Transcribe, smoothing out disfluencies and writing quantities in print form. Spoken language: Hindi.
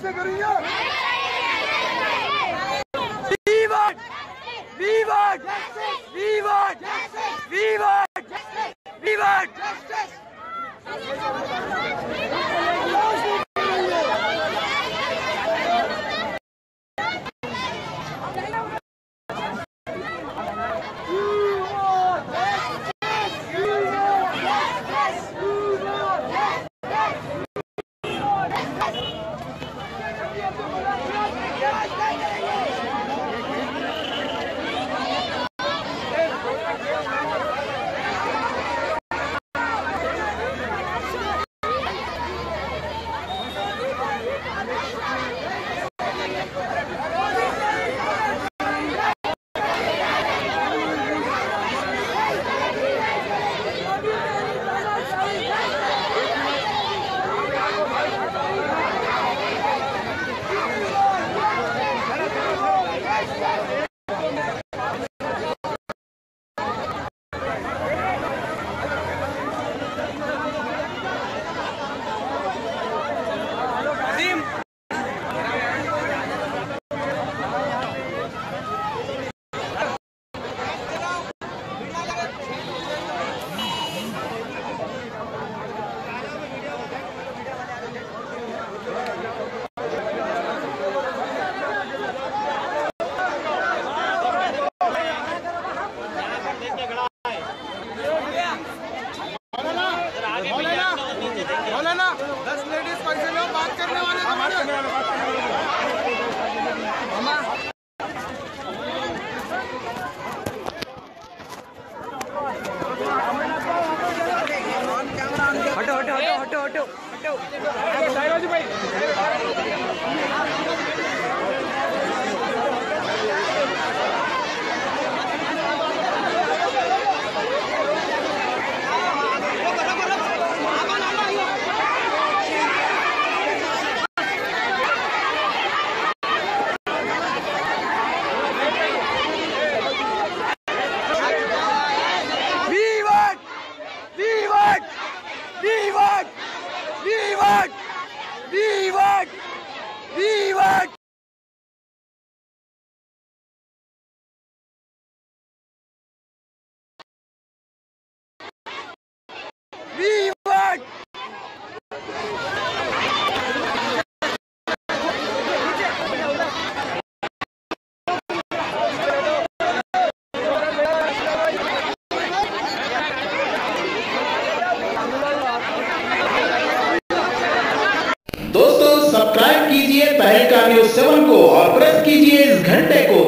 कैसे करेंगे? We want justice! We want justice! We want justice! Maulana 10 ladies पैसे लो, बात करने वाले हटो हटो हटो हटो हटो हटो भाई। दोस्तों सब्सक्राइब कीजिए तहलका न्यूज़ 7 को और प्रेस कीजिए इस घंटे को।